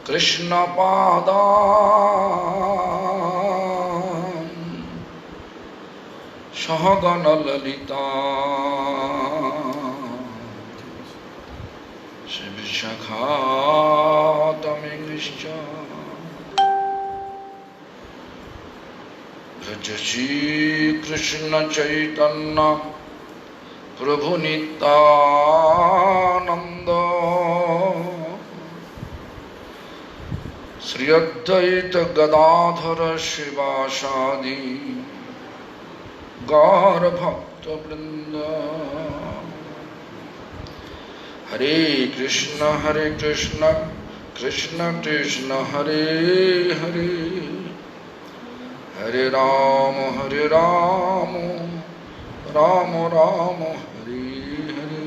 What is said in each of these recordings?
Krishna Pada Sahagana Lalita Shivishakhatamingnischa Vrajashi Krishna Chaitanya Prabhu Nityananda Sri Advaita Gadadhara Shivasadi Gaura Bhakta Vrinda Hare Krishna Krishna Krishna Hare Hare Hare Rama Rama Rama Hare Hare.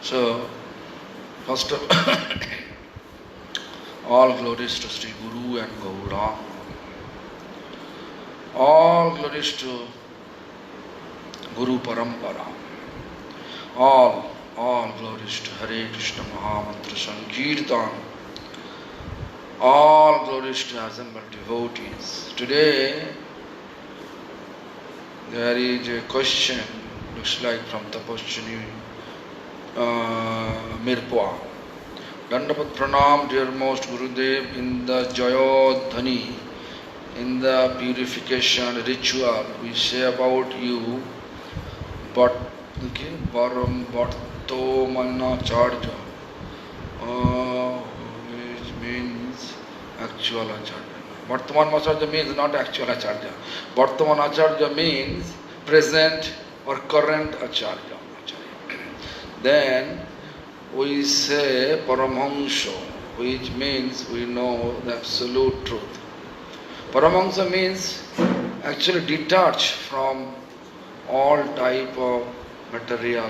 So, first of all glories to Sri Guru and Gaura. All glories to Guru Parampara. All glories to Hare Krishna Mahamantra Sankirtan. All glories to assembled devotees. Today, there is a question, looks like from Tapaswini Mirpua. Dandapat Pranam, dear most Gurudev, in the Jayodhani, in the purification ritual, we say about you, Varam Bhatto Manacharya, which means actual Acharya. Bhartaman Acharya means not actual Acharya. Bhartaman Acharya means present or current Acharya. Then we say Paramahansa, which means we know the absolute truth. Paramahansa means actually detached from all type of material.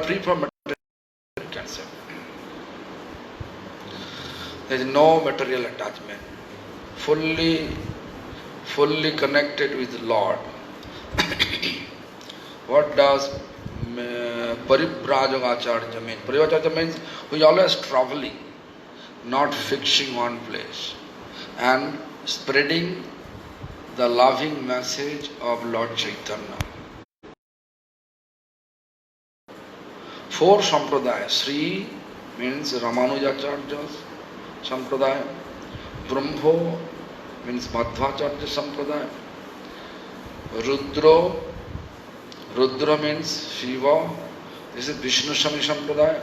Free from material, you can say. There is no material attachment. Fully connected with the Lord. What does Parivrajagacharya mean? Parivrajagacharya means who is always traveling, not fixing one place, and spreading the loving message of Lord Chaitanya. 4 Sampradaya. Sri means Ramanujacharya's Sampradaya. Brahmo means Madhvacharya Sampradaya. Rudra means Shiva. This is Vishnu Shami Sampradaya.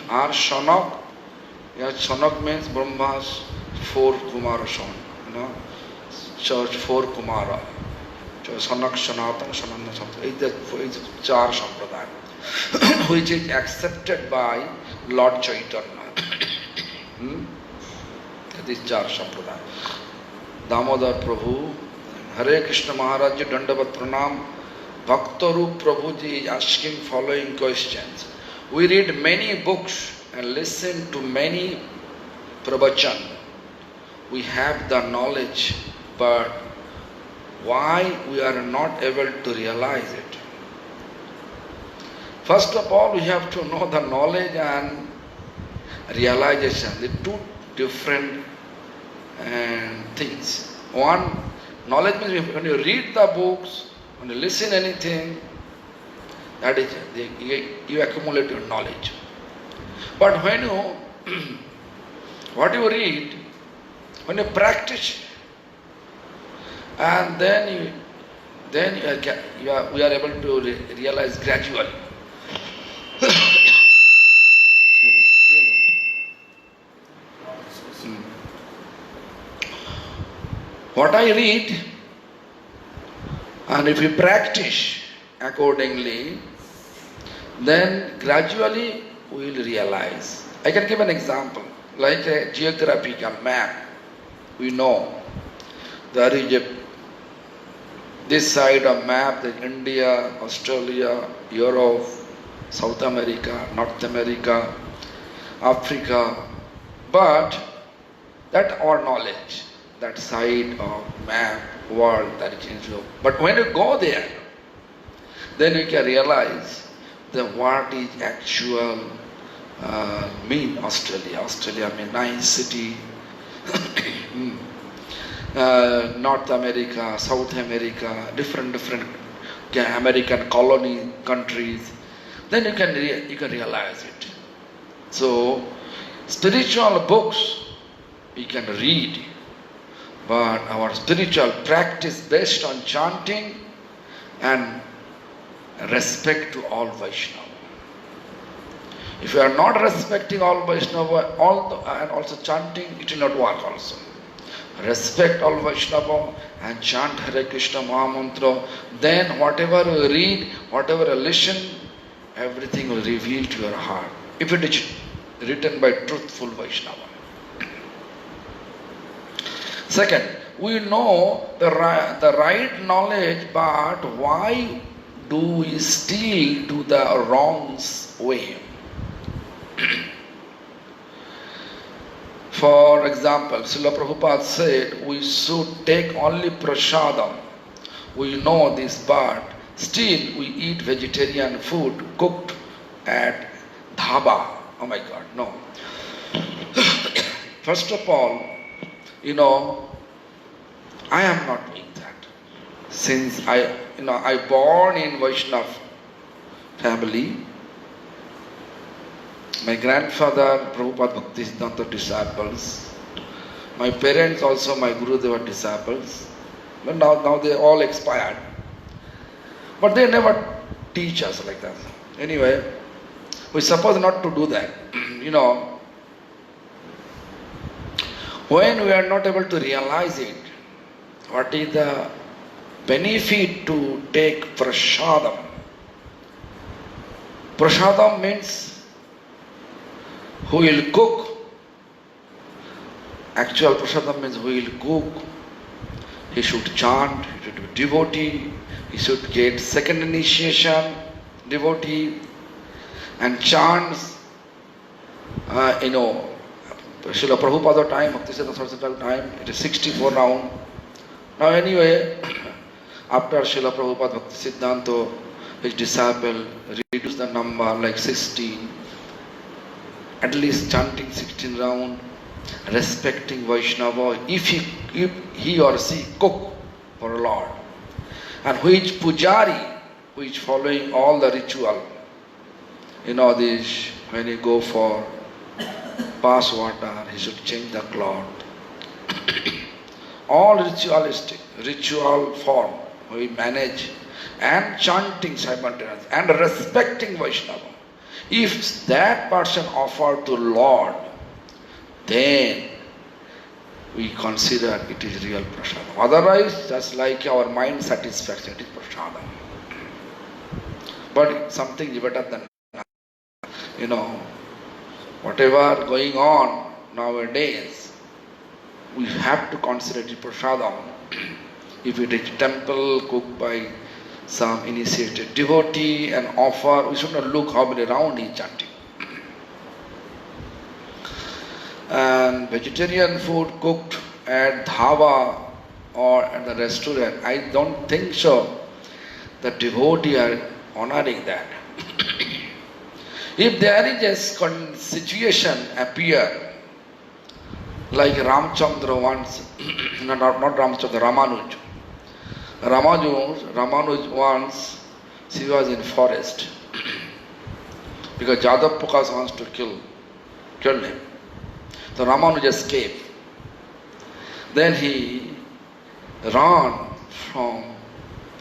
Our Shanak. Shanak means Brahma's 4 Kumara son. Church 4 Kumara. Shanak, Sanatana, Sananda Sampradaya. It's 4 Sampradaya. Which is accepted by Lord Chaitanya. That is 4 Sampradaya. Damodar Prabhu, Hare Krishna Maharaj Ji, Dandavat Pranam. Bhaktarup Prabhuji is asking following questions. We read many books and listen to many pravachan. We have the knowledge, but why we are not able to realize it? First of all, we have to know the knowledge and realization. They are 2 different things. One, knowledge means when you read the books, when you listen anything, that is, you accumulate your knowledge. But when you, what you read, when you practice, and then we are able to realize gradually. What I read, and if we practice accordingly, then gradually we will realize. I can give an example, like a geographical map. We know there is this side of map, the India, Australia, Europe, South America, North America, Africa, but that our knowledge. that side of map, world, that changes. But when you go there, then you can realize that what is actual mean Australia. Australia means nice city. North America, South America, different American colony countries. Then you can realize it. So spiritual books we can read, but our spiritual practice based on chanting and respect to all Vaishnava. If you are not respecting all Vaishnava, and also chanting, it will not work also. Respect all Vaishnava and chant Hare Krishna Mahamantra, then whatever you read, whatever you listen, everything will reveal to your heart. If it is written by truthful Vaishnava. Second, we know the right knowledge, but why do we still do the wrong way? For example, Srila Prabhupada said we should take only prasadam. We know this, but still we eat vegetarian food cooked at dhaba. Oh my God, no. First of all, I am not doing that. Since I born in Vaishnav family, my grandfather, Prabhupada Bhaktisiddhanta disciples, my parents also, my Gurudeva disciples, but now they all expired. But they never teach us like that. Anyway, we suppose not to do that. When we are not able to realize it, what is the benefit to take prasadam? Prasadam means who will cook. Actual prasadam means who will cook. He should chant, he should be devotee, he should get second initiation, devotee, and chants, Srila Prabhupada time, Bhaktisiddhanta Saraswati time, it is 64 now. Now anyway, after Srila Prabhupada Bhaktisiddhanta, his disciple reduced the number like 16, at least chanting 16 round, respecting Vaishnava, if he or she cook for a Lord, and which pujari, which following all the ritual, this, when you go for pass water, he should change the cloth. All ritualistic, ritual form, we manage, and chanting simultaneously, and respecting Vaishnava. If that person offered to Lord, then we consider it is real prasadam. Otherwise, just like our mind satisfaction, it is prasadam. But something better than whatever going on nowadays, we have to consider it prasadam. If it is temple cooked by some initiated devotee and offer, we should not look how many rounds he is chanting. And vegetarian food cooked at dhaba or at the restaurant, I don't think so. The devotee are honoring that. If there is a situation appear, like Ramchandra once, not Ramchandra, Ramanuj. Ramanuj once, she was in forest because Jadav Pukas wants to kill him. So Ramanuj escaped. Then he ran from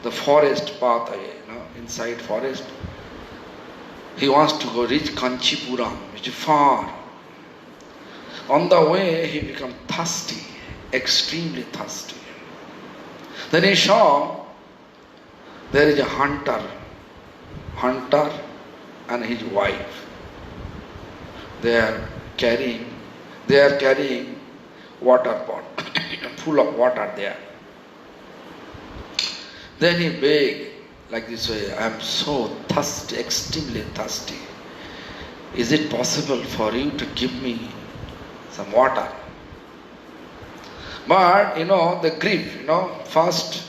the forest path away, inside forest. He wants to go reach Kanchipuram, which is far. On the way, he became thirsty, extremely thirsty. Then he saw there is a hunter and his wife. They are carrying water pot, full of water there. Then he begged like this way, I am so thirsty, extremely thirsty. Is it possible for you to give me some water? But the grief, first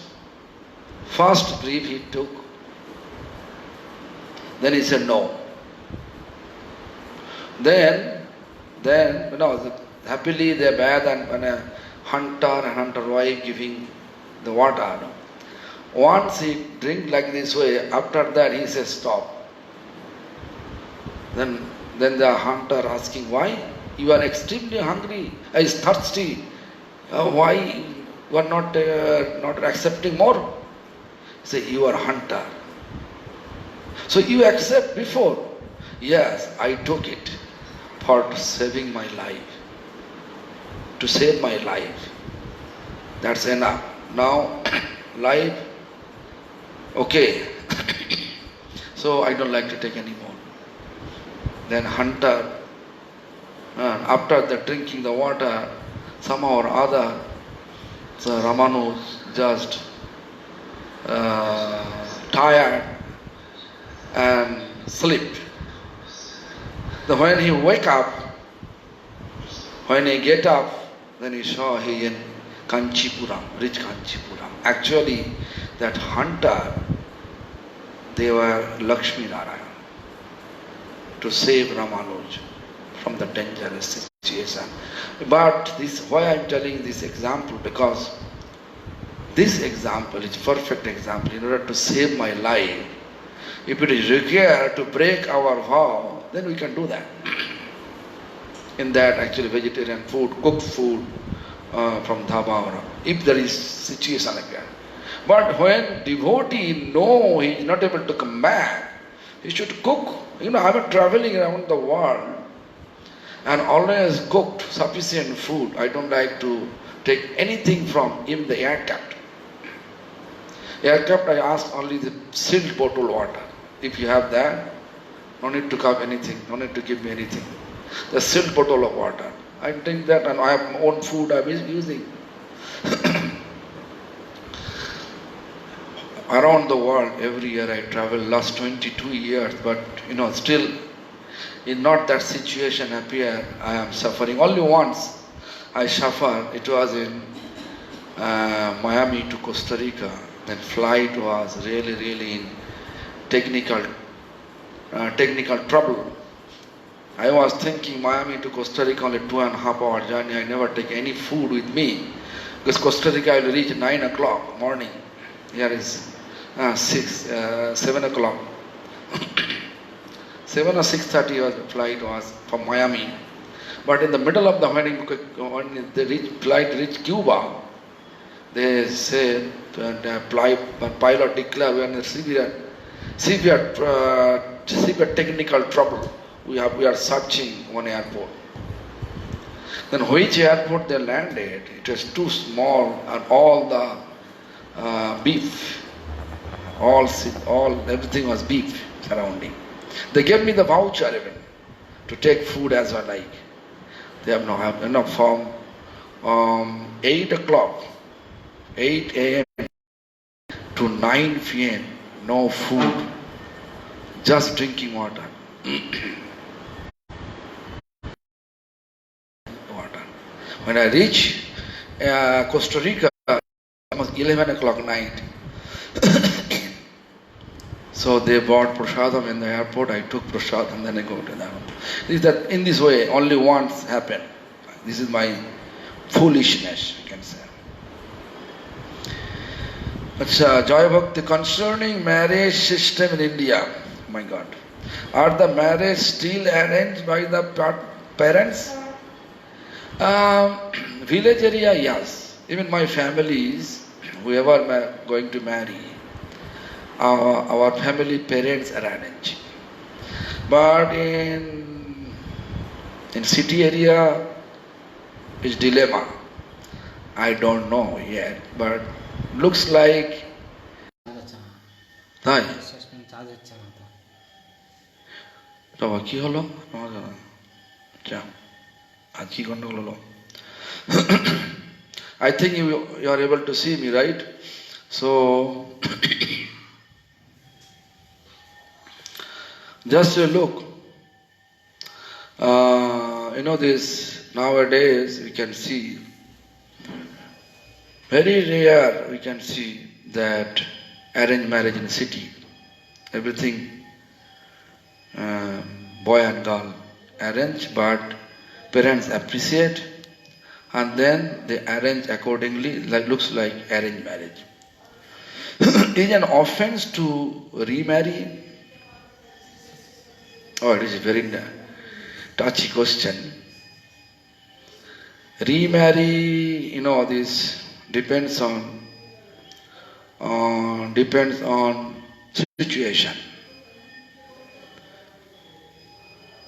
grief he took. Then he said no. Then happily they bathe and when a hunter and hunter wife giving the water. Once he drink like this way, after that he says stop. Then the hunter asking, why? You are extremely hungry, is thirsty. Why you are not accepting more? He said, you are hunter. So you accept before? Yes, I took it for saving my life. To save my life. That's enough. Now, life, okay. So I don't like to take any more. Then hunter, after the drinking the water, somehow or other, so Ramanuj just tired and slept. Then when he wake up, when he get up, then he saw he in Kanchipuram, rich Kanchipuram. Actually, that hunter, they were Lakshmi Narayana to save Ramanuj from the dangerous situation. But this, why I am telling this example, because this example is perfect example. In order to save my life, if it is required to break our vow, then we can do that. In that actually vegetarian food, cooked food from dhaba, if there is situation like that. But when devotee know he is not able to come back, he should cook. I am traveling around the world and always cooked sufficient food. I don't like to take anything from in the aircraft. Aircraft I ask only the sealed bottled water. If you have that, no need to cup anything, no need to give me anything. The sealed bottle of water. I drink that and I have my own food I am using. Around the world, every year I travel, last 22 years, but still in not that situation appear, I am suffering. Only once I suffer, it was in Miami to Costa Rica. Then flight was really in technical trouble. I was thinking Miami to Costa Rica only 2.5 hour journey. I never take any food with me because Costa Rica I will reach 9 o'clock morning. Here is 7 o'clock. 7 or 6:30 was the flight was from Miami. But in the middle of the morning, when the flight reached Cuba, they said the pilot declared we are in severe technical trouble. We are searching one airport. Then which airport they landed, it was too small and all the beef, everything was beef surrounding. They gave me the voucher even to take food as I like. They have no have enough from 8 o'clock, 8 a.m. to 9 p.m. no food, just drinking water. When I reach Costa Rica, almost 11 o'clock night. So they bought prasadam in the airport. I took prasadam and then I go to them. In this way, only once happened. This is my foolishness, you can say. Joy Bhakti, concerning marriage system in India, oh my God, are the marriage still arranged by the parents? Village area, yes. Even my families, whoever going to marry, our family parents are arranged. But in city area, it's dilemma. I don't know yet, but looks like. তাই বাবা কি হলো আজ কি গন্ডগোল হলো? I think you are able to see me, right? So just look. This nowadays we can see Very rare we can see that arranged marriage in city. Everything boy and girl arrange, but parents appreciate and then they arrange accordingly, like looks like arranged marriage. Is an offense to remarry? Oh, it is a very touchy question. Remarry, this depends on situation.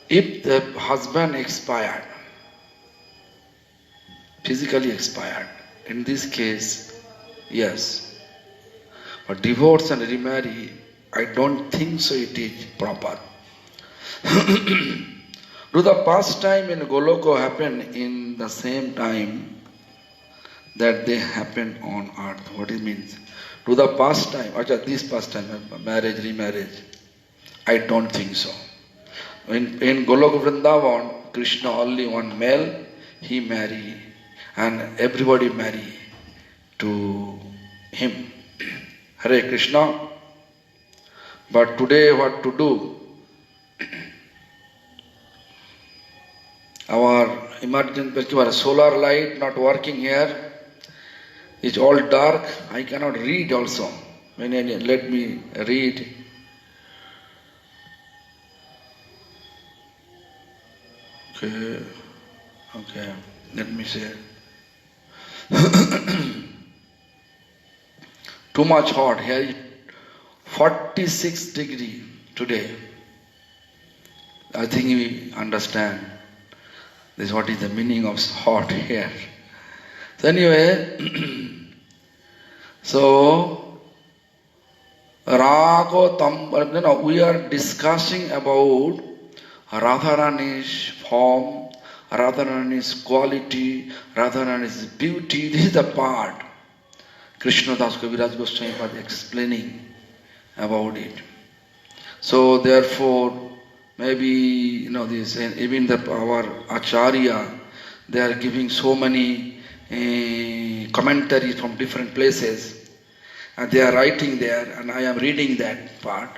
If the husband expired, physically expired, in this case, yes. But divorce and remarry, I don't think so it is proper. Do the pastime in Goloka happen in the same time that they happen on earth? What it means? Do the pastime, this pastime, marriage, remarriage, I don't think so. In Goloka Vrindavan, Krishna only one male, he marry, and everybody marry to him. Hare Krishna. But today what to do? Our emergency solar light not working here. It's all dark. I cannot read also. Let me read. Okay. Let me say. Too much hot here. 46 degree today. I think we understand this. What is the meaning of hot here? So anyway, so Rago we are discussing about Radharani's form, Radharani's quality, Radharani's beauty. This is the part Krishna Das Kaviraj Goswami was explaining about it. So therefore, maybe this, and even our Acharya, they are giving so many commentaries from different places, and they are writing there, and I am reading that part.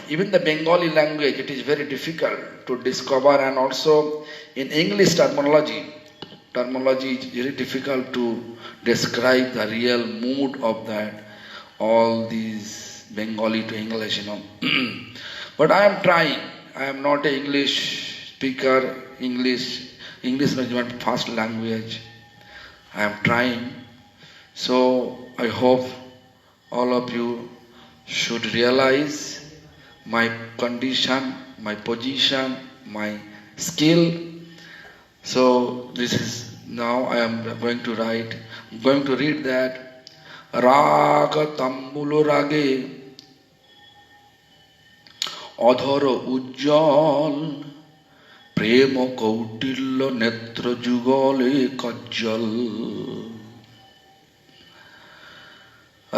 Even the Bengali language, it is very difficult to discover, and also in English terminology is very difficult to describe the real mood of that, all these Bengali to English, But I am trying. I am not an English speaker. English is my first language. I am trying. So I hope all of you should realize my condition, my position, my skill. So this is, now I am going to read that Raga Tambulo Rage অধর উজ্জ্বল প্রেম কৌটিল্য নেত্র যুগলে কজ্জল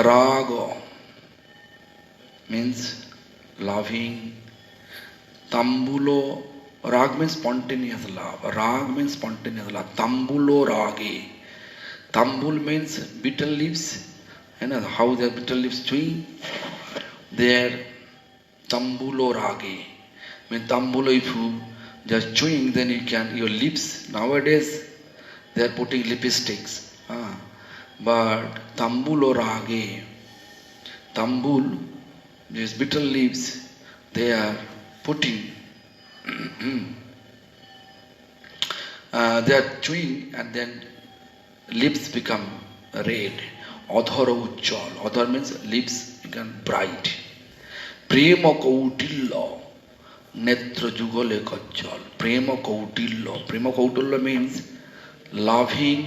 রাগ means loving, tambulo rag means spontaneous love, rag means spontaneous love, tambulo rage, tambul means bitter leaves, how the bitter leaves chewing there. Tambulo rage. When tambulo, if you just chewing, then your lips, nowadays, they are putting lipsticks. But tambulo rage, tambul, these bitter leaves, they are putting, they are chewing, and then lips become red. Adhara ujjal. Adhar means lips become bright. Prema kautilya netra jugale kajjal. Prema kautilya. Prema kautilya means loving,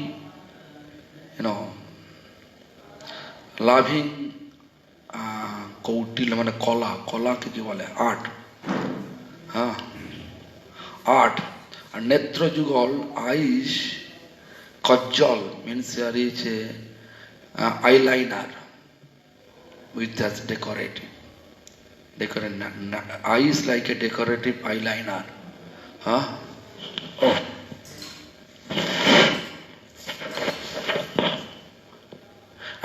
loving kautilya means kala ke ki bole art. Art. And netra jugal, eyes, kajjal means there is a eyeliner with that decorative. Eyes like a decorative eyeliner. Oh.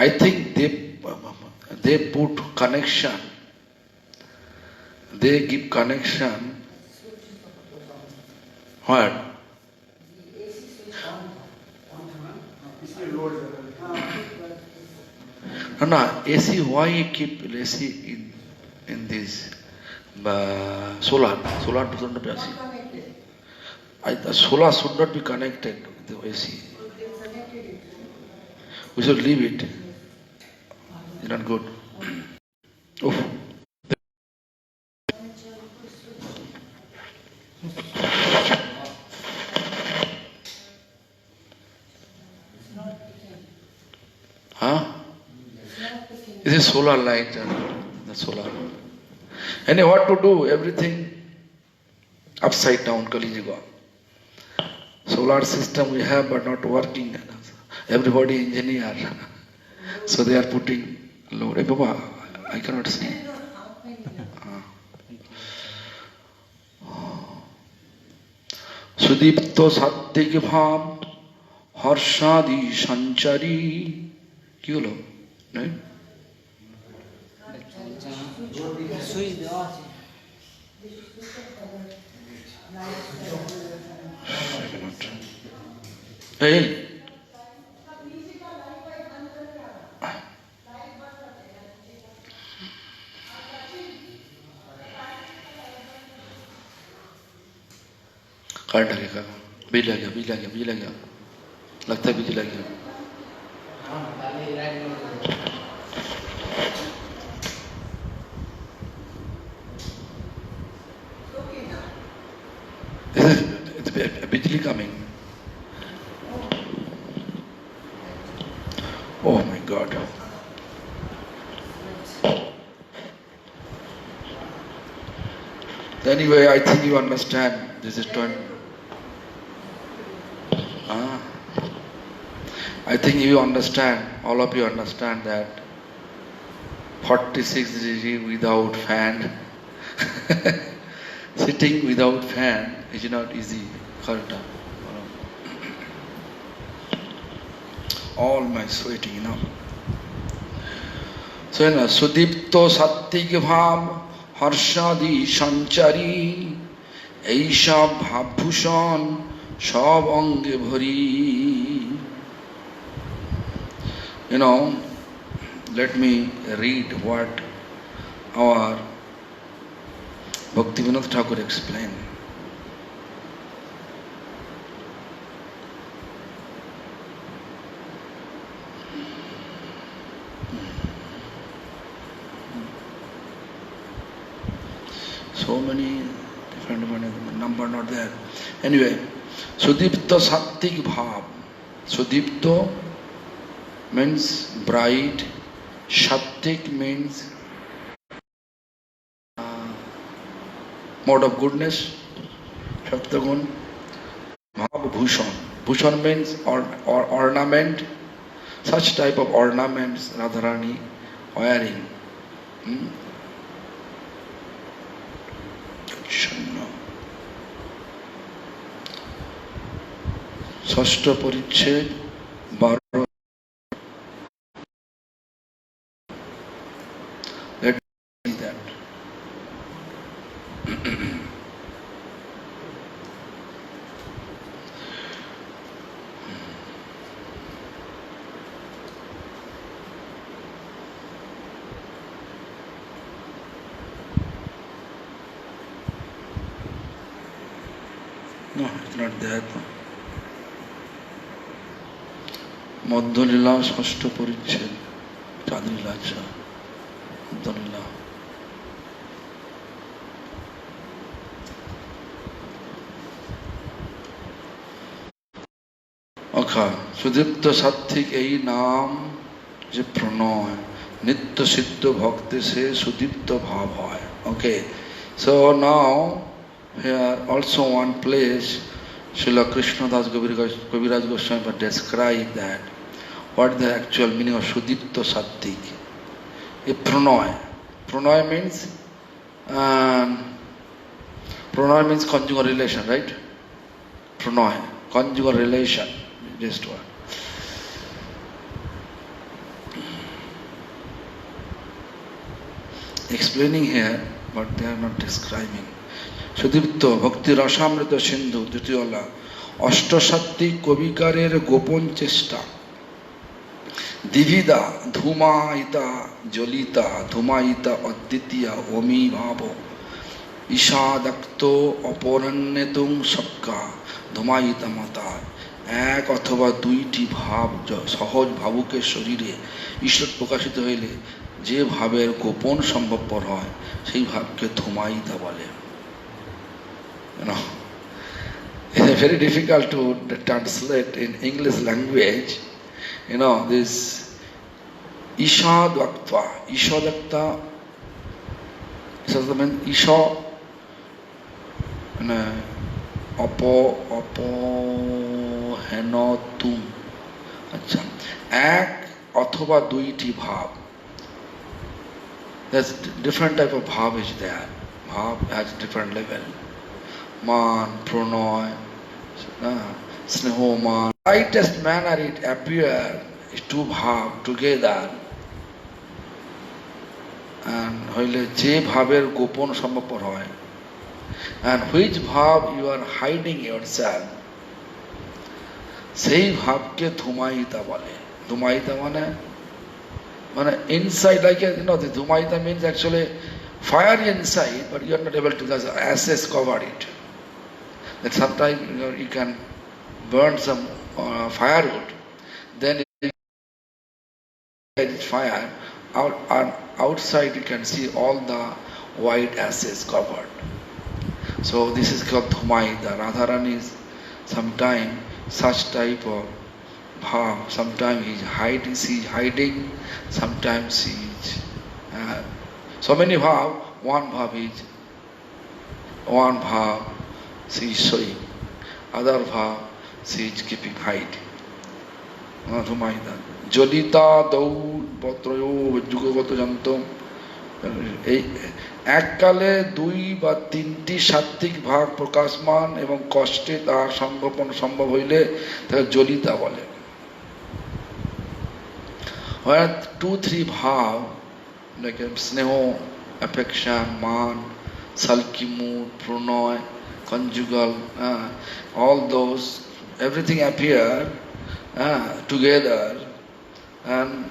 I think they put connection. They give connection. What? No, AC. Why you keep AC in this solar? Solar doesn't be AC. The solar should not be connected with the AC. We should leave it. It's not good. Oof. Huh? This is solar light. The solar. Anyway, what to do? Everything upside down, Kali Yuga. Solar system we have but not working. Everybody engineer. So they are putting load. Hey Baba, I cannot see. Sudipto Sattik Bhav Harshadi Sanchari. কি হলো? এই current लगेगा, बिजली आ गया, लगता है बिजली आ गया। Bijli coming. Oh my God. Anyway, I think you understand. This is 20. I think you understand, all of you understand that 46 degrees without fan, sitting without fan is not easy. All my sweating, you know. So, you know, Sudipto Sattik Bhav Harshadi Sanchari Eisha Bhabhushan Shab Ange Bhari. You know, let me read what our Bhaktivinoda Thakur explained. So many different number not there. Anyway, Sudipta Sattik Bhav. Sudipta means bright, Sattik means mode of goodness, Shaktagun, Bhav Bhushan. Bhushan means ornament, such type of ornaments Radharani wearing. ষষ্ঠ পরিচ্ছেদ 12 Let's see that. No, it's not that. Madhyalila ষষ্ঠ পরিচ্ছেদ চাঁদলীলা আচ্ছা মধ্যলীলা আচ্ছা সুদীপ্ত সাত্ত্বিক এই নাম যে প্রণয় নিত্য সিদ্ধ ভক্তে সে সুদীপ্ত ভাব হয় okay so now here also one place Srila Krishnadas Kaviraj Goswami described that what is the actual meaning of Sudipta Sattik. A Pranoy. Pranoy means conjugal relation, right? Pranoy, conjugal relation. Just one. explaining here, but they are not describing. Sudipta ভক্তি রসামৃত সিন্ধু দ্বিতীয়লা অষ্টসাত্ত্বিক কবিকারের গোপন চেষ্টা দিবিদা ধূমায়িতা জ্বলিতা ধূমায়িতা অদ্বিতীয়া অমি ভাব ঈশাদাক্ত অপরণ্যেতুং সক্কা ধূমায়িতা মাতা এক অথবা দুইটি ভাব সহজ ভাবুকের শরীরে ঈশ্বর প্রকাশিত হইলে যে ভাবের গোপন সম্ভবপর হয় সেই ভাবকে ধূমায়িতা বলে। It's very difficult to translate in English language. This Ishadaktva. Ishadakta means Isha অপহেনতুম। আচ্ছা, এক অথবা দুইটি ভাব। There's different type of bhav is there. Bhav has different level. Man, pranay, snehoman. Lightest manner it appear two bhav together. And হইলে যে ভাবের গোপন সম্ভবপর হয়, and which bhav you are hiding yourself, সেই ভাবকে ধূমায়িতা বলে। ধূমায়িতা মানে inside, like the ধূমায়িতা means actually fire inside, but you are not able to just ashes cover it. That sometimes you can burn some firewood, then it fire outside you can see all the white ashes covered. So this is called Dhumaida. Radharani is sometimes such type of bhav. Sometimes he is hiding, sometimes he is so many bhav. One bhav she is showing, other bhav she is keeping hide. Dhumaida. Jolita দৌড় পত্রয় যুগগত যন্ত। এই এককালে দুই বা তিনটি সাত্ত্বিক ভাগ প্রকাশমান এবং কষ্টে তার সংগোপন সম্ভব হইলে তাকে জ্বলিতা বলে। Two, three bhav like sneho, affection, man, sulky mood, pranay, conjugal, all those, everything appear together and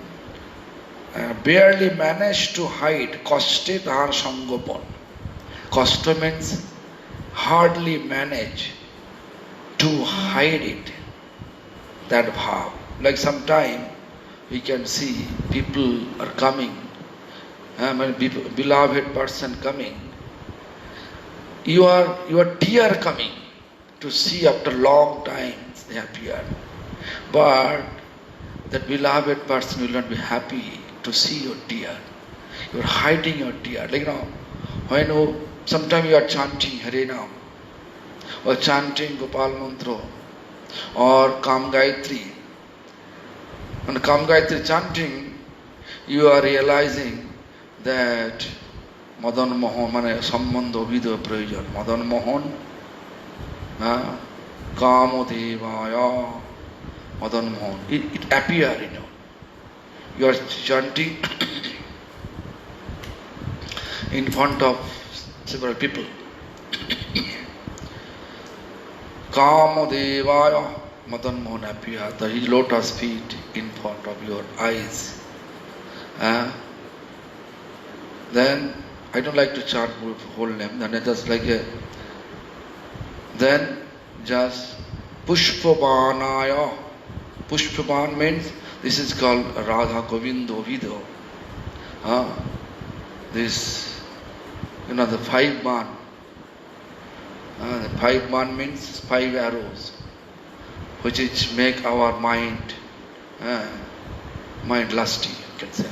barely manage to hide. Koste tahar sangopon. Kosta means hardly manage to hide it, that bhav. Like sometime we can see people are coming, beloved person coming, your tear coming to see after long time they appear, but that beloved person will not be happy to see your tear. You are hiding your tear. Like when sometimes you are chanting Hare Nam or chanting Gopal Mantra or Kam Gayatri. When Kam Gayatri chanting, you are realizing that Madan Mohan mane sambandha vidya prayojan. Madan Mohan Kamodevaya Madan Mohan. It appear, you are chanting in front of several people. Kamodevaya Madan Mohan appear, the lotus feet in front of your eyes. Then I don't like to chant whole name, then I just like then just Pushpabanaya. Pushpaban means this is called Radha Govindo Vido. This, the 5 man. The 5 man means 5 arrows, which is make our mind lusty, you can say.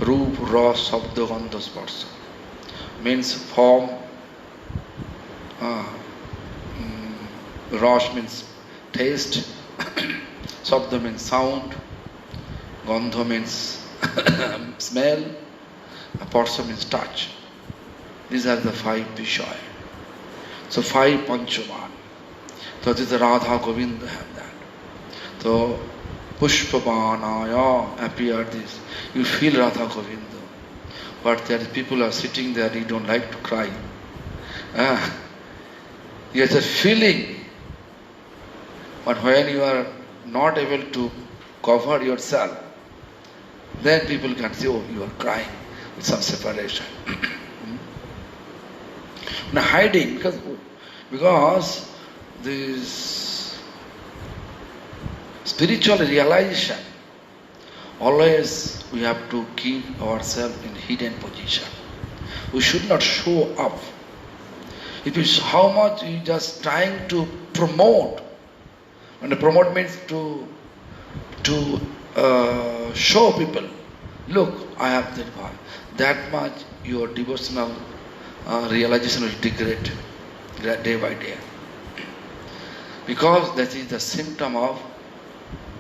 Roop, Ras, Sabda, Gandha, Sparsha means form. Ras means taste. Sabda means sound. Gandha means smell. Sparsha means touch. These are the 5 Vishaya. So 5 Panchaman. So this is Radha Govinda have that. So Pushpabanaya appear this. You feel Radha Govinda. but there people are sitting there, you don't like to cry. You have a feeling, but when you are not able to cover yourself, then people can say, oh, you are crying with some separation. Now hiding, because this spiritual realization, always we have to keep ourselves in hidden position. We should not show up. If it's how much you just trying to promote, and promote means to show people, look, I have that power. That much your devotional realization will degrade day by day. Because that is the symptom of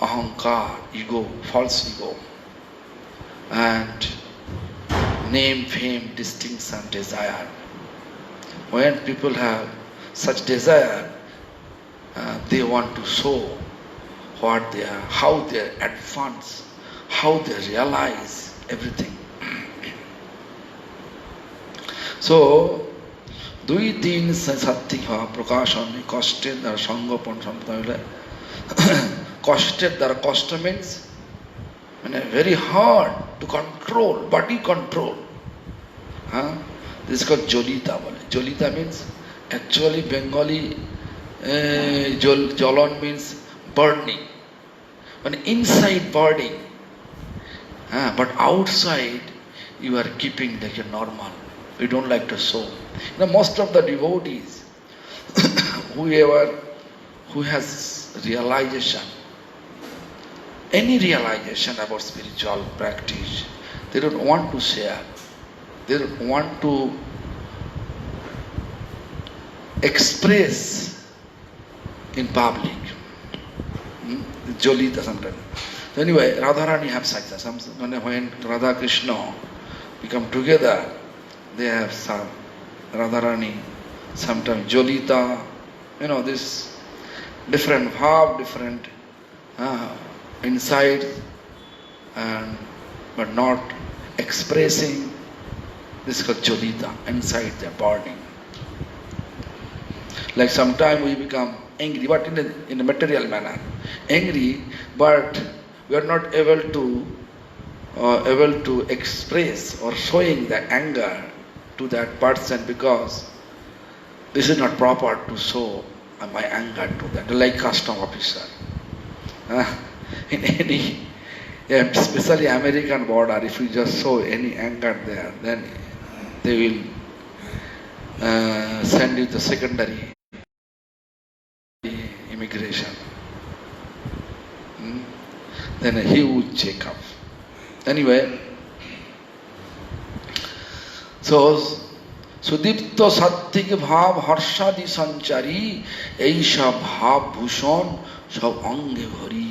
ahankar, ego, false ego. And name, fame, distinction, desire. When people have such desire, they want to show what they are, how they are advanced, how they realize everything. So, দুই তিন সাত্বিক ভাব প্রকাশন কষ্টের দ্বারা সঙ্গোপন সম্পূর্ণ কষ্টের দ্বারা কষ্ট means মানে very hard to control, body control. This is called jolita বলে. Jolita means actually Bengali jalon means burning. When inside burning, but outside you are keeping like a normal. You don't like to show. Most of the devotees, who has realization, any realization about spiritual practice, they don't want to share. They don't want to express in public. Jolita sometimes. So anyway, Radharani have success. When Radha Krishna become together, they have some Radharani, sometimes Jolita, this different bhav, different insight, but not expressing. This is called Jolita, inside the body. Like sometimes we become angry, but in a material manner. Angry, but we are not able to express or showing the anger to that person because this is not proper to show my anger to that. Like custom officer. In any, especially American border, if you just show any anger there, then they will send you to secondary immigration. Then a huge checkup. Anyway, so Sudipta সাত্বিক ভাব হর্ষাদি সঞ্চারী এই সব ভাব ভূষণ সব অঙ্গে ভরি.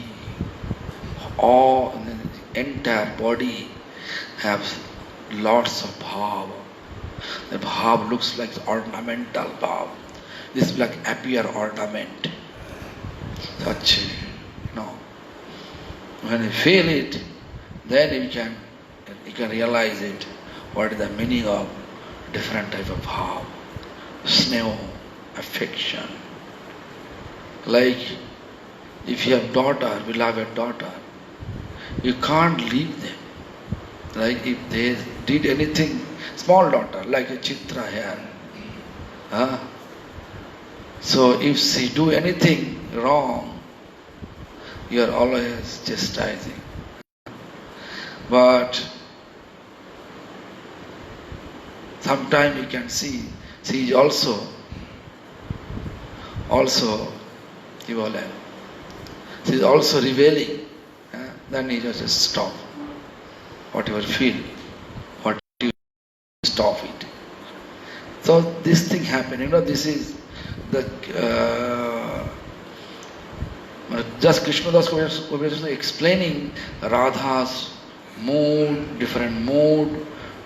All the entire body have lots of bhav. The bhav looks like ornamental bhav. This is like appear ornament. Such, when you feel it, then you can realize it. What is the meaning of different type of bhav? Sneha, affection. Like if you have daughter, beloved daughter, you can't leave them. Like if they did anything, small daughter, like a Chitra here. So if she do anything wrong, you are always chastising. But sometimes you can see she is also she is also rebelling. Then you just stop. Whatever feel, what you stop it. So this thing happened. This is the just Krishnadas Kaviraj explaining Radha's mood, different mood,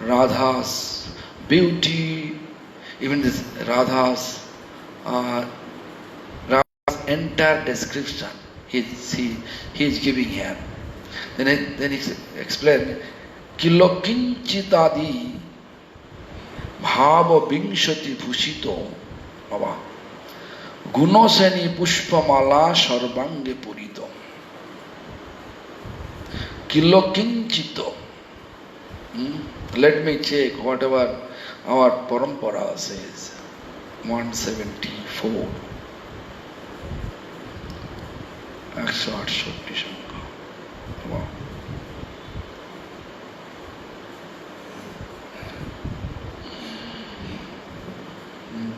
Radha's beauty, even this Radha's entire description he is giving here. Then he explained কিলকিঞ্চিতাদি ভাব বিংশতি ভূষিত বাবা গুণশ্রেণী পুষ্পমালা সর্বাঙ্গে পূরিত কিলকিঞ্চিত let me check whatever our parampara says 174 168 সংখ্যা wow.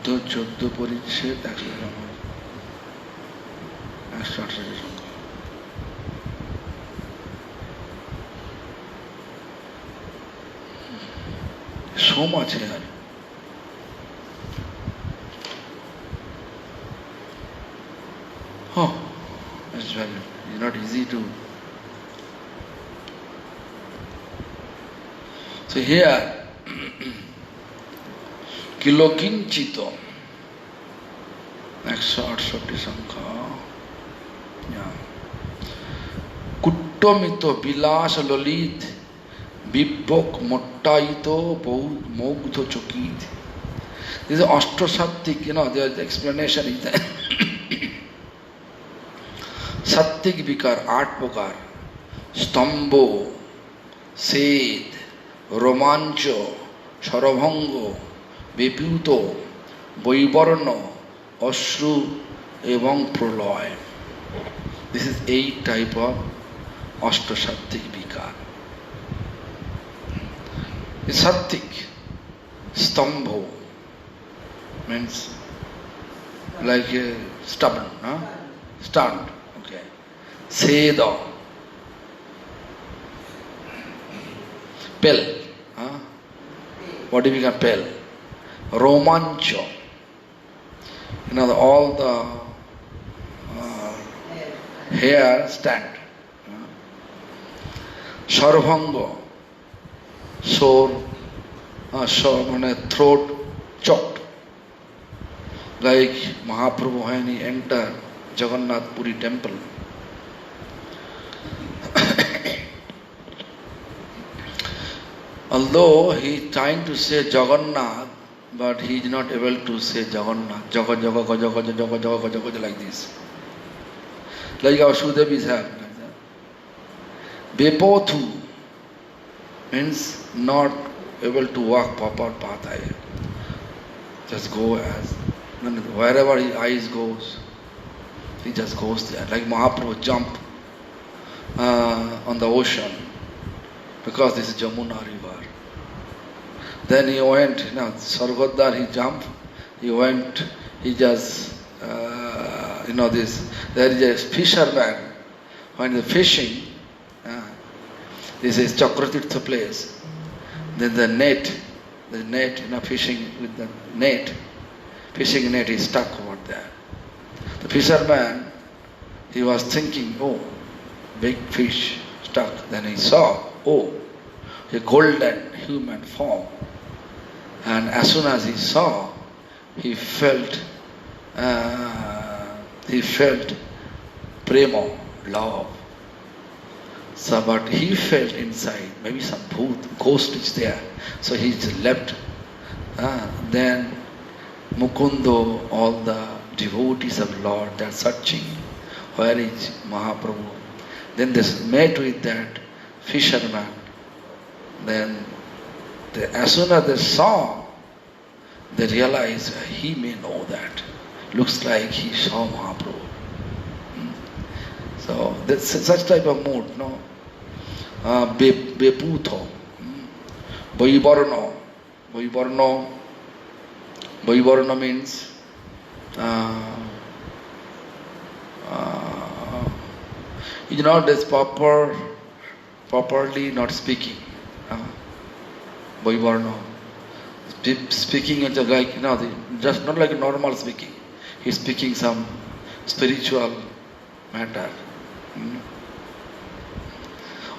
তো 14 পরিচ্ছেদ 168 সংখ্যা so much here. Oh, it's not easy to. So here, kilokinchito, 168 সংখ্যা, yeah. Kuttomito bilas lolit. বিব্বক মোট্টায়িত মৌগ্ধ চকিত This is Ashtasattik, there is explanation is that Sattik Vikar, 8 প্রকার স্তম্ভ সেদ রোমাঞ্চ সরভঙ্গ বিপ্লুত বৈবর্ণ অশ্রু এবং প্রলয় This is 8 type of Ashtasattik Vikar Sattik, stambho, means like stubborn, huh? Stunned, okay. Seda, pel, huh? What do we got pel? Romancho, all the hair stand. Sarvanga, sore, throat choked. Like Mahaprabhu when he entered Jagannath Puri temple. Although he is trying to say Jagannath, but he is not able to say Jagannath. Jaga, jaga, jaga, jaga, jaga, jaga, jaga, like this. Like our Sudevis have. Bepothu means not able to walk proper path. Just go as wherever his eyes goes, he just goes there. Like Mahaprabhu jump on the ocean because this is Jamuna river. Then he went, Sargodar he jumped, he went, he just this. There is a fisherman when he is fishing. This is Chakratirtha place. Then the net, fishing with the net, fishing net is stuck over there. The fisherman, he was thinking, oh, big fish stuck. Then he saw, oh, a golden human form. And as soon as he saw, he felt prema, love. So, but he felt inside, maybe some ghost is there. So he left. Then Mukundo, all the devotees of Lord, they are searching. Where is Mahaprabhu? Then they met with that fisherman. Then as soon as they saw, they realized he may know that. Looks like he saw Mahaprabhu. So that's such type of mood, no? Beputho, Vaivarna means this properly not speaking. Vaivarna. Speaking is like, just not like normal speaking. He's speaking some spiritual matter.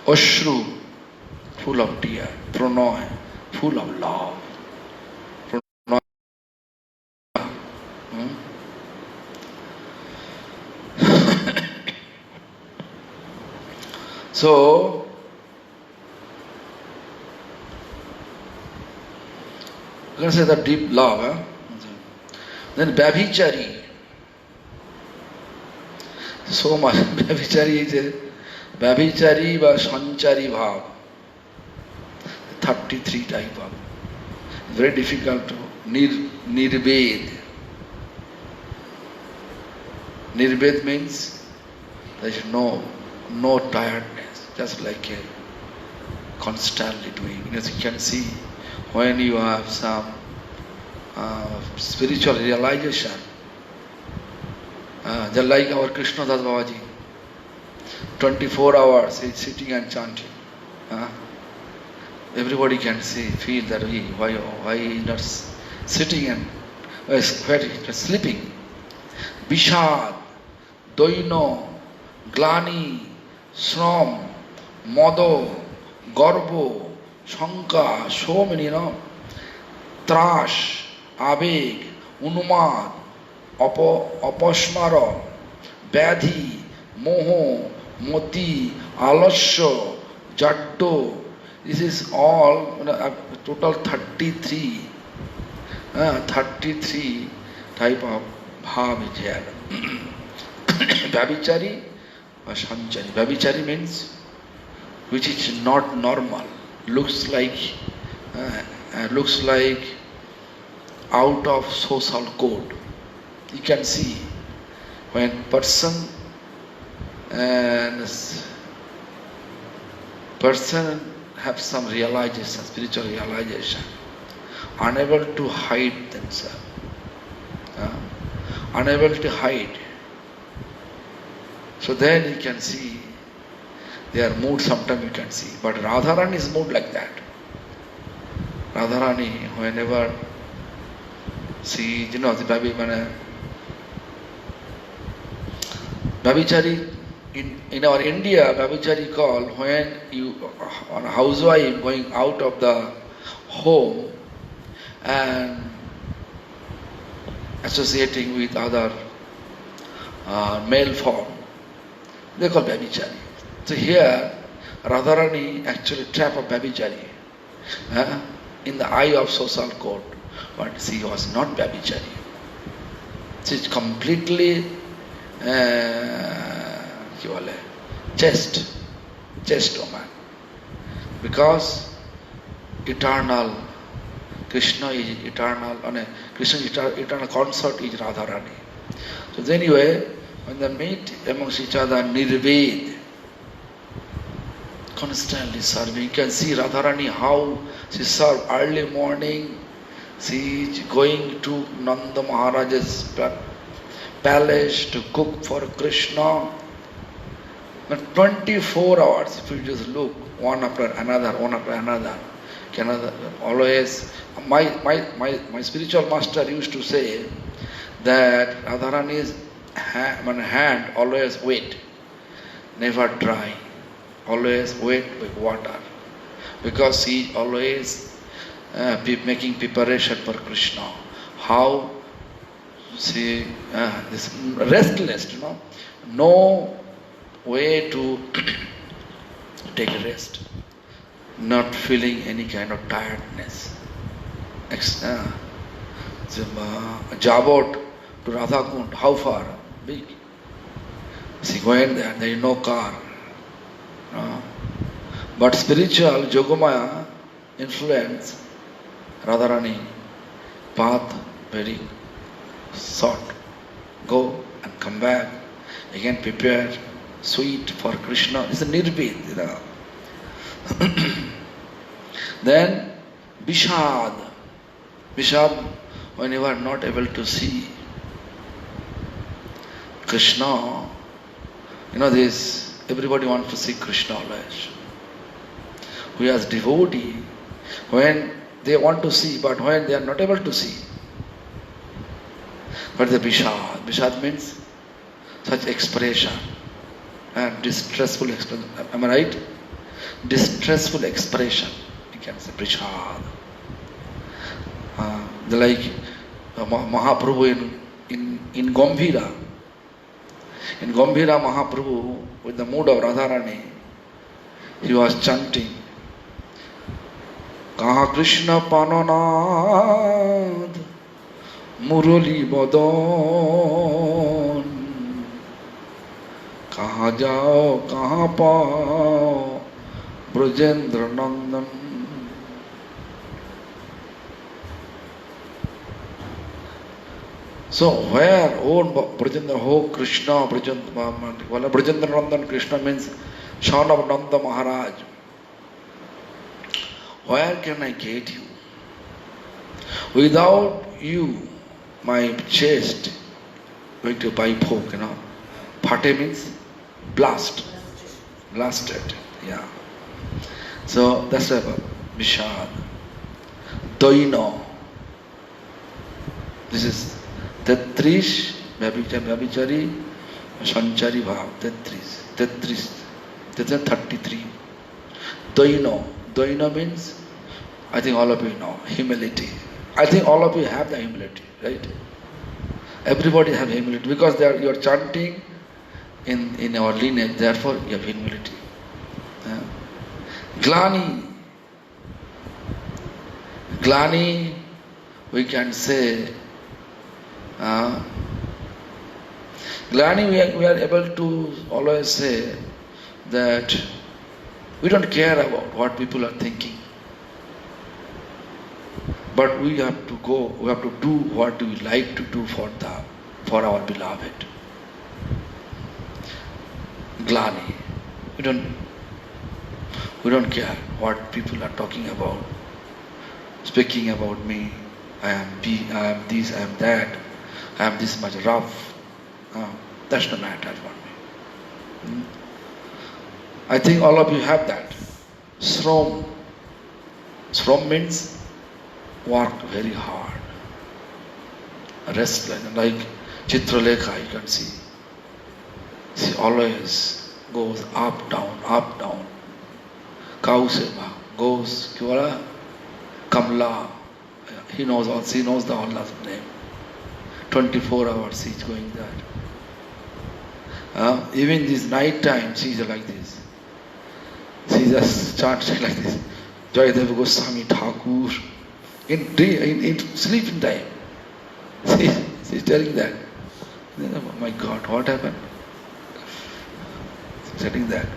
Ashru, full of tear. Pranay, full of love. So, can say the deep love. Huh? Then Babhichari. So much. Babhichari is a Babhichari বা Sanchari bhav. 33 type of. Very difficult to Nirbed. Nirbed means there is no tiredness, just like a constantly doing. As you can see, when you have some spiritual realization, just like our Krishna Das Babaji, 24 hours he is sitting and chanting. Everybody can see, feel that why he is not sitting and why he is not sleeping. Bishad, Doino, Glani, Shram, Modo, Garbo, Shanka, so many, Trash, Abeg, Unumad, Apashmara, Badhi, Moho, Moti, Alasya, Jaddo. This is all total 33. 33 type of bhav is here. Babhichari or Sanchari. Babhichari means which is not normal, looks like out of social code. You can see when person have some realization, spiritual realization, unable to hide themselves, unable to hide. So then you can see their mood, sometimes you can see. But Radharani's mood like that. Radharani, whenever she, the Babhichari, in our India, Babhichari call when you, on a housewife going out of the home and associating with other male form, they call Babhichari. So here, Radharani actually trap of Babhichari in the eye of social code, but she was not Babhichari. She is completely chaste woman. Because eternal, Krishna is eternal, and Krishna's eternal consort is Radharani. So anyway, when they meet amongst each other, Nirbed, constantly serving. You can see Radharani how she served early morning. She is going to Nanda Maharaja's palace to cook for Krishna. But 24 hours, if you just look, one after another, always. My spiritual master used to say that Radharani's hand always wet, never dry, always wet with water, because he always making preparation for Krishna. How she is restless, no way to take a rest, not feeling any kind of tiredness. Jabot to Radhakund, how far? Big. She went there, there is no car. But spiritual Yogamaya influence, Radharani, path very short. Go and come back, again prepare sweet for Krishna. It's a Nirbed. Then Bishad. Bishad, when you are not able to see Krishna, this, everybody wants to see Krishna always. We as devotee, when they want to see, but when they are not able to see. But the Bishad means such expression, and distressful expression. Am I right? Distressful expression, you can say Bishad. Like Mahaprabhu in Gambhira. In Gambhira, Mahaprabhu, with the mood of Radharani, he was chanting Kaha Krishna Pananad Murali Badon, Kaha Jao, Kaha Pao Brajendra Nandan. So where, oh Brajendra, oh Krishna, Brajendra Nandan, Krishna means son of Nanda Maharaj. Where can I get you? Without you, my chest going to by poke, Phate means blast. Blasted, yeah. So that's about Vishad. Doino. This is Tetrish, Vyabhichari, Sanchari Bhav, Tetris, 33. Doino. Doino means, I think all of you know, humility. I think all of you have the humility, right? Everybody have humility because you are chanting in our lineage, therefore you have humility. Glani. Glani, we can say, Glani, we are able to always say that we don't care about what people are thinking. But we have to go, we have to do what we like to do for our beloved. Glani. We don't care what people are talking about, speaking about me. I am this, I am that, I am this much rough. That's the matter for me. I think all of you have that. Shrom. Shrom means work very hard. Restless, like Chitralekha you can see. She always goes up, down, up, down. Kauseva goes, Kamla. She knows the Allah's name. 24 hours she is going there. Even this night time she is like this. She just chants like this. Jayadeva Goswami Thakur. In sleeping time. She is telling that. Oh my God, what happened? She is telling that.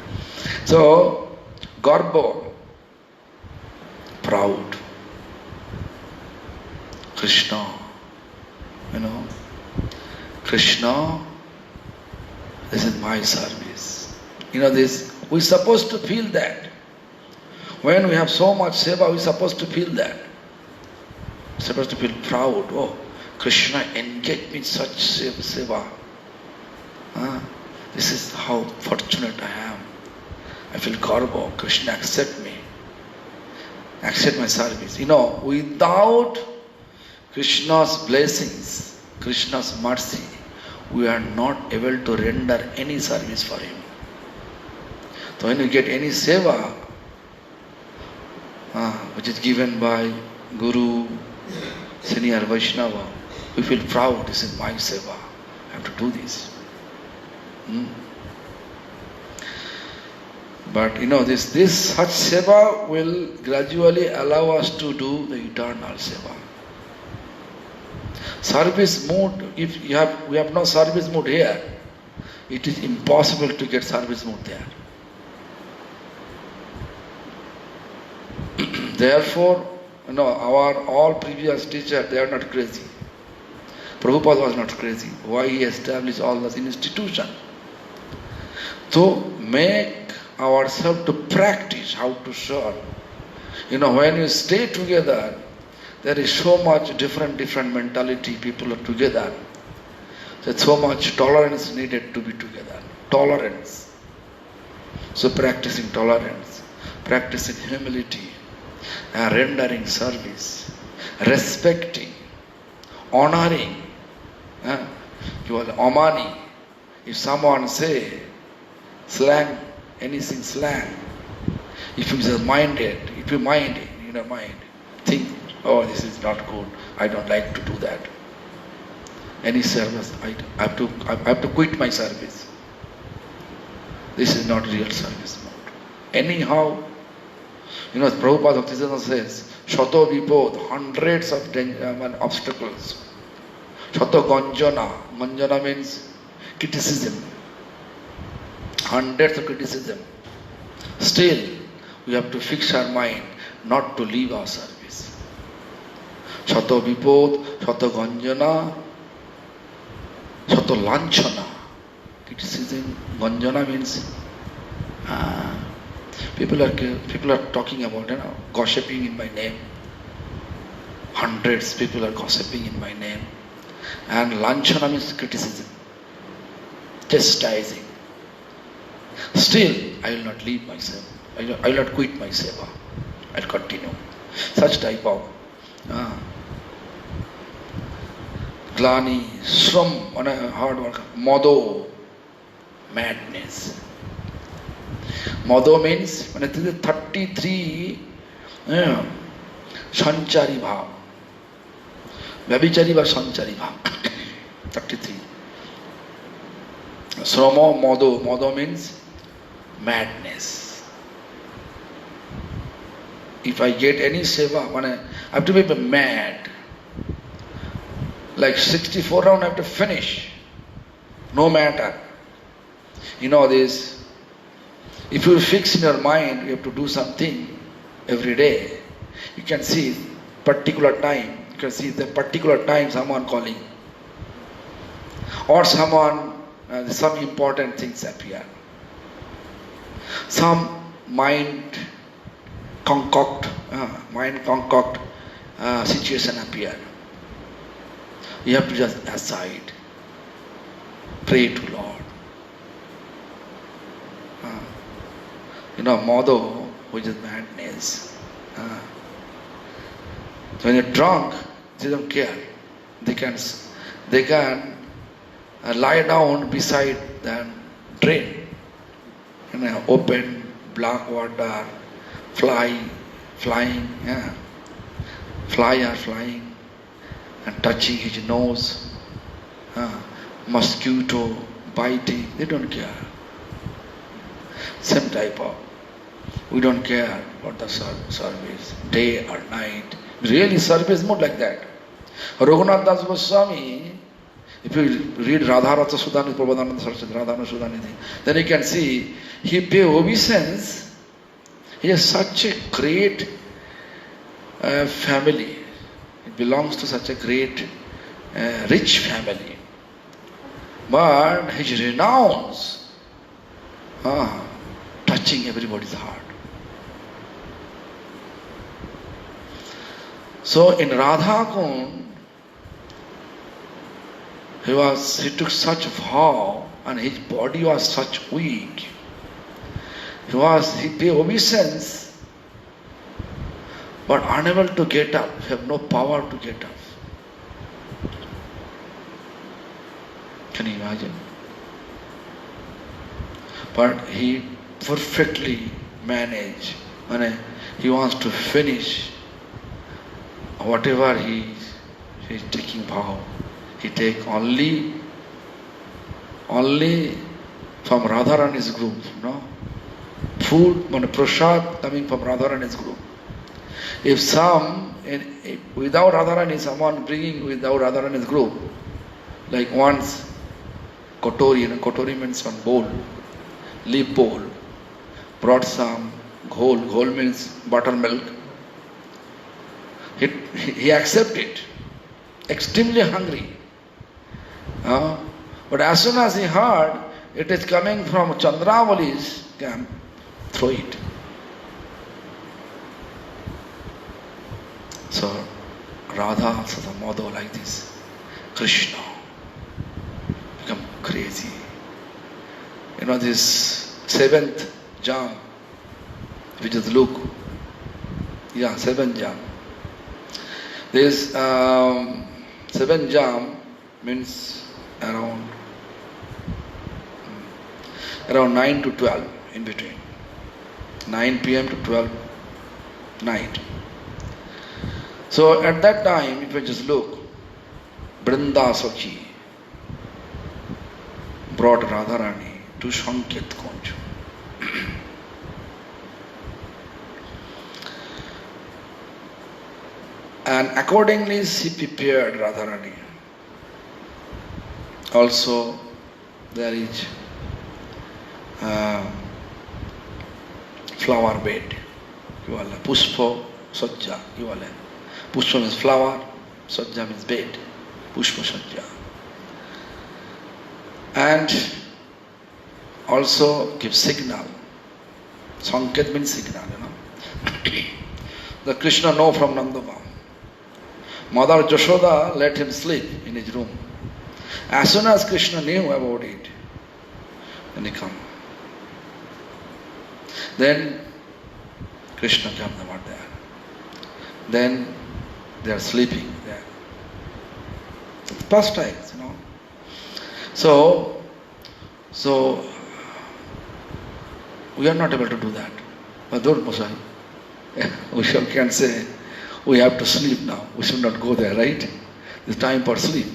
So, Garbo, proud. Krishna, Krishna, this is my service. This, we're supposed to feel that. When we have so much seva, we're supposed to feel that. We're supposed to feel proud. Oh, Krishna engaged me in such seva. This is how fortunate I am. I feel garbo. Krishna accept me. Accept my service. Without Krishna's blessings, Krishna's mercy, we are not able to render any service for him. So when we get any seva, which is given by Guru, senior Vaishnava, we feel proud. This is my seva. I have to do this. But this such seva will gradually allow us to do the eternal seva. Service mood, if we have no service mood here, it is impossible to get service mood there. Therefore, our all previous teachers, they are not crazy. Prabhupada was not crazy. Why he established all this institution? To make ourselves to practice how to serve. When you stay together, there is so much different mentality, people are together. There's so much tolerance needed to be together. Tolerance. So practicing tolerance, practicing humility, rendering service, respecting, honoring. You are Omani. If someone say slang, anything slang, if you are minded, if you mind in your mind, think, oh, this is not good, I don't like to do that. Any service, I have to quit my service. This is not real service mode. Anyhow, You know, Prabhupada Bhaktisiddhanta says, Shato Vipod, hundreds of obstacles. Shato Ganjana, Ganjana means criticism. Hundreds of criticism. Still, we have to fix our mind not to leave our service. Shato Vipod, Shato Ganjana, Shato Lanchana. Criticism, Ganjana means people are talking about, gossiping in my name. Hundreds people are gossiping in my name. And Lanchana means criticism, chastising. Still, I will not leave myself. I will not quit my seva. I will continue. Such type of glani, shram, hard work, modo, madness. Modo means 33 sanchari bhav. Vyabhichari or sanchari bhav. 33. Srama, modo. Modo means madness. If I get any seva, I have to be mad. Like 64 round, I have to finish. No matter. You know this. If you fix in your mind, you have to do something every day. You can see particular time. You can see the particular time someone calling. Or someone, some important things appear. Some mind concoct situation appear. You have to just aside. Pray to Lord. Modo, which is madness. When you're drunk, they don't care. They can lie down beside the drain. Open, black water, flying, yeah. Fly are flying and touching his nose. Mosquito biting, they don't care. Same type of. We don't care about the service, day or night. Really, service more like that. Raghunath Das Goswami, if you read Radharata Sudhani, Prabhupada Saraswati, Radharata Sudhani, then you can see he pay obeisance. He has such a great family. He belongs to such a great, rich family. But his renounce, touching everybody's heart. So in Radha Kund, he took such vow and his body was such weak. He paid obeisance but unable to get up. He had no power to get up. Can you imagine? But he perfectly managed. He wants to finish whatever he is taking vow. He take only from Radharani's group, food, prasad coming from Radharani's group. If without Radharani, someone bringing without Radharani's group, like once kotori, kotori means one bowl, leaf bowl, brought some ghol means buttermilk. He accepted, extremely hungry. But as soon as he heard it is coming from Chandravali's camp, throw it. So Radha also the mother like this. Krishna become crazy. This 7th jam, which is Luke. Yeah, 7th jam. This 7th jam means around 9 to 12 in between. 9 p.m. to 12 night. So at that time, if you just look, Brinda Sakhi brought Radharani to Sanket Kunj. And accordingly she prepared Radharani. Also there is flower bed. Pushpa Sajja. Pushpa means flower, Sajja means bed. Pushpa Sajja. And also give signal. Sanket means signal, The Krishna know from Nandabam. Mother Jashoda let him sleep in his room. As soon as Krishna knew about it, then he come. Then Krishna came over there. Then they are sleeping there. It's pastimes, So we are not able to do that. But don't Mosai. We can say we have to sleep now. We should not go there, right? It's time for sleep.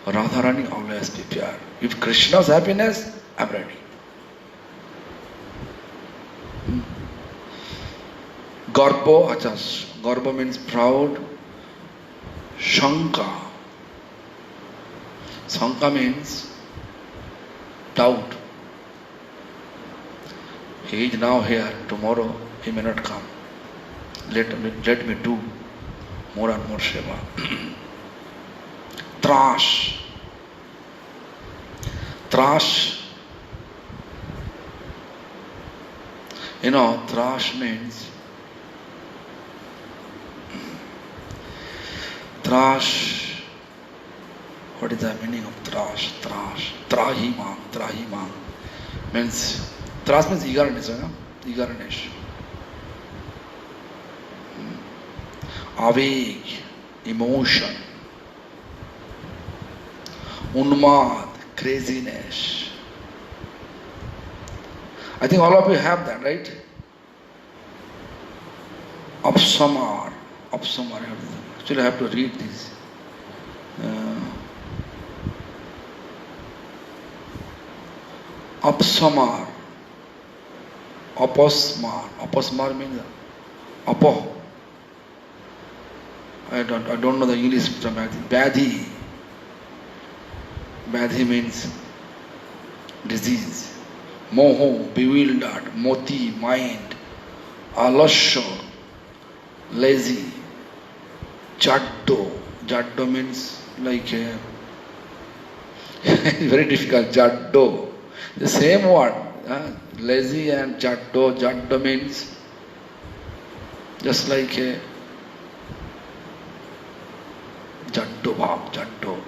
Radharani always prepared. If Krishna's happiness, I'm ready. Garbo achas. Garbo means proud. Shanka. Shanka means doubt. He is now here, tomorrow he may not come. Let me do more and more seva. Trash. Trash. Trash means trash. What is the meaning of trash? Trash. Trahimam. Means, trash means eagerness, eagerness. Aveg, emotion. Unmad, craziness. I think all of you have that, right? Apsamar. Actually, I have to read this. Apsamar. Aposmar. Aposmar means apo. I don't know the English term. Badhi. Badhi means disease. Moho, bewildered. Moti, mind. Alasya, lazy. Jaddo. Jaddo means like very difficult. Jaddo. The same word. Lazy and jaddo. Jaddo means just like a Jaddo Bhab, Jaddo.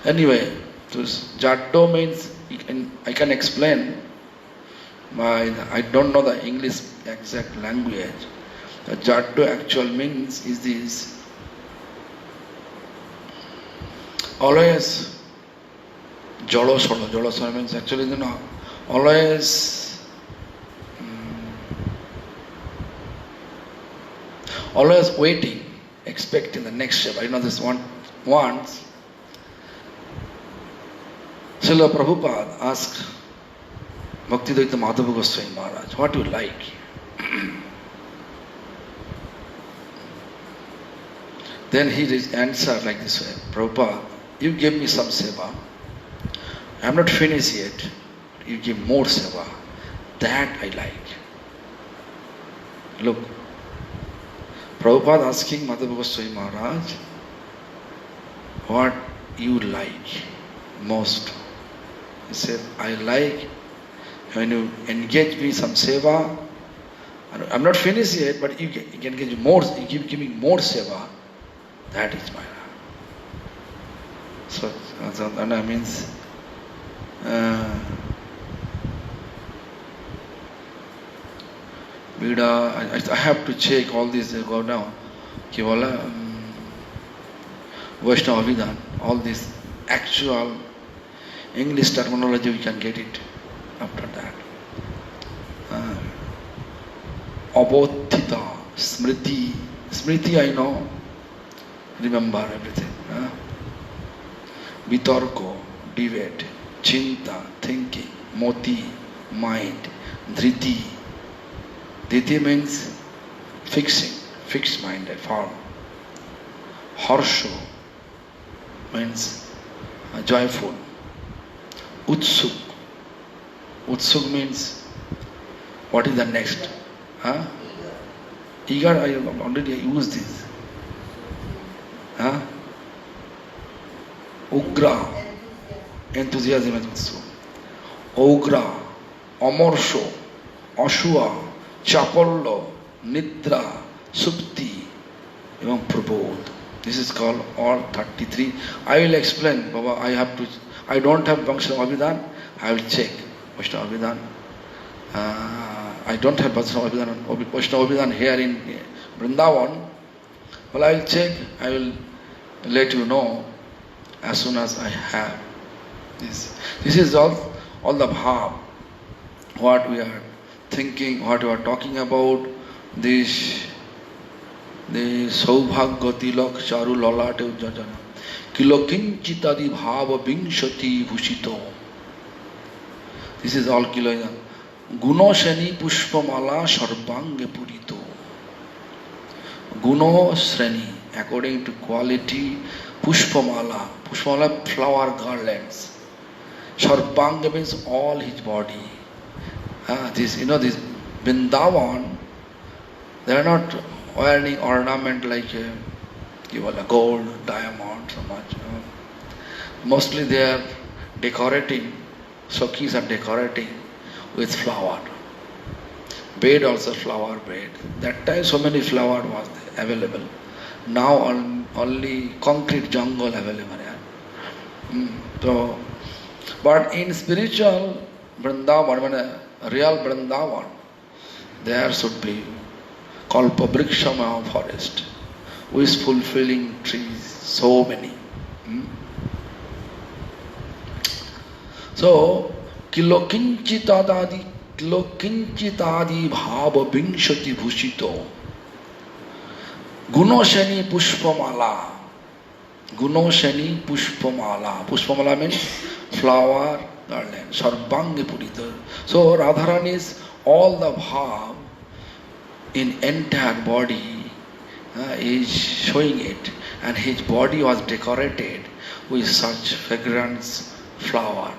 Anyway, Jaddo means, I can explain, I don't know the English exact language. The Jaddo actual means is this. Always, Jolo means actually, always waiting. Expecting the next step. This once Srila Prabhupada asked Bhaktivedanta Madhava Goswami Maharaj, what do you like? Then he answered like this way, Prabhupada, you give me some seva. I am not finished yet. You give more seva. That I like. Look. Prabhupada asking Madhava Goswami Maharaj, what you like most? He said, I like when you engage me some seva. I'm not finished yet, but you can give more. You give me more seva. That is my love. So that means I have to check all these, go down. Vaishnava Vidhan, all this actual English terminology, we can get it after that. Abodhita, Smriti. Smriti I know, remember everything. Vitarko, debate. Chinta, thinking. Moti, mind. Dhriti. Dhriti means fixing, fixed mind, a form. Harsho means joyful. Utsuk. Utsuk means what is the next? Huh? Eager, I already used this. Huh? Ugra, enthusiasm is Utsuk. Ogra, Amorsho, Ashua, Chapallo, Nidra, Supti, even Prabodh. This is called all 33. I will explain, Baba. I don't have Vaishnava Abhidan. I will check Vaishnava Abhidan. I don't have Vaishnava Abhidan here in Vrindavan. Well, I will check. I will let you know as soon as I have this. This is all the bhav, what we are thinking, what we are talking about, this the Saubhagya Tilak Charu Lalate Ujjajana Kilokinchitadi Bhava Vinshati Bhushito. This is all Kiloyan. Gunoshani Pushpamala Sharbange Purito. Guno Sreni, according to quality, Pushpamala. Pushpamala, flower garlands. Sharpanga means all his body. This Vrindavan, they are not wearing ornament like gold, diamond, so much. Mostly they are decorating, Sakis are decorating with flower. Bed also flower bed. That time so many flower was available. Now only concrete jungle available. So, but in spiritual Vrindavan, real Vrindavan, there should be Kalpavrikshama forest, with fulfilling trees, so many. So, Kilokinchitadi Bhava Vinshati Bhushito. Gunoshani Pushpamala. Gunoshani Pushpamala. Pushpamala means flower garland. Sarbangi Purita. So Radharani's all the bhav in entire body is showing it, and his body was decorated with such fragrance flower.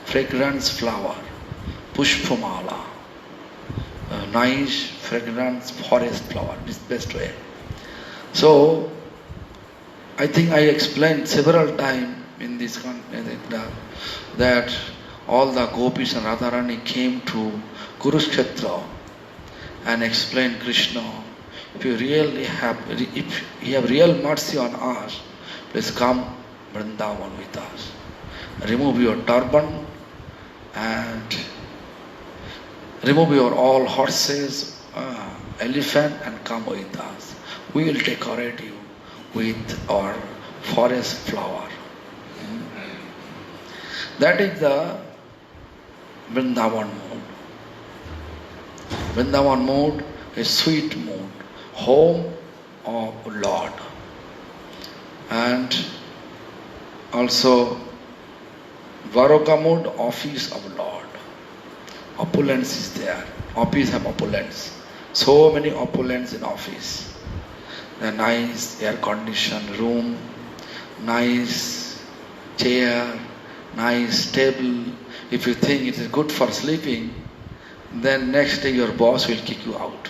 Fragrance flower. Pushpamala. Nice fragrance forest flower. This is the best way. So I think I explained several times in this that all the gopis and Radharani came to Kurukshetra and explained Krishna. If you have real mercy on us, please come Vrindavan with us. Remove your turban and remove your all horses, elephant, and come with us. We will decorate you with our forest flower. That is the Vrindavan mood. Vrindavan mood is sweet mood, home of Lord. And also Dwaraka mood, office of Lord. Opulence is there. Office have opulence. So many opulence in office. A nice air-conditioned room, nice chair, nice table. If you think it is good for sleeping, then next day your boss will kick you out.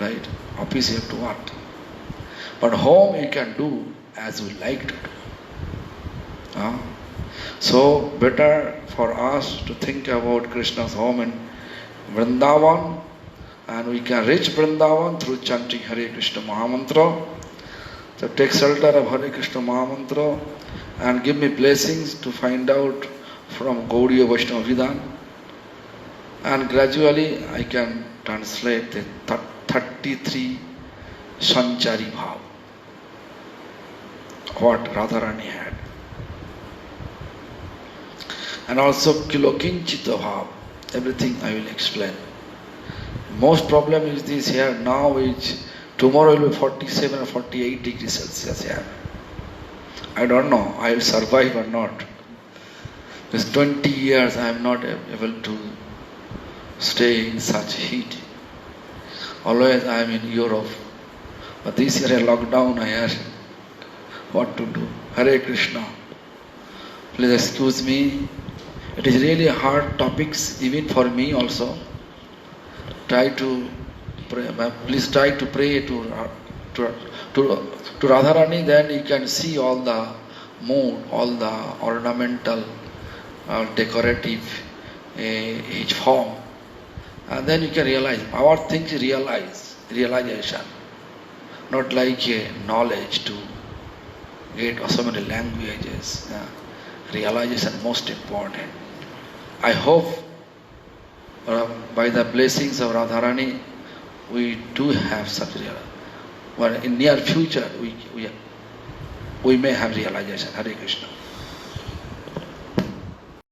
Right? Office you have to work. But home you can do as you like to do. So better for us to think about Krishna's home in Vrindavan, and we can reach Vrindavan through chanting Hare Krishna Mahamantra. So take shelter of Hare Krishna Mahamantra and give me blessings to find out from Gaudiya Vaishnava Abhidan. And gradually I can translate the 33 Sanchari Bhav, what Radharani had. And also Kilokinchita Bhav, everything I will explain. Most problem is this here now, which tomorrow will be 47 or 48 degrees Celsius here. I don't know, I will survive or not. This 20 years I am not able to stay in such heat. Always I am in Europe, But this year a lockdown here. What to do? Hare Krishna. Please excuse me. It is really hard topics even for me also. Try to pray. Please try to pray to Radharani. Then you can see all the mood, all the ornamental, decorative each form, and then you can realize our things. Realization, not like a knowledge to get so many languages. Realization most important. I hope by the blessings of Radharani, we do have such realization. But in near future, we may have realization. Hare Krishna.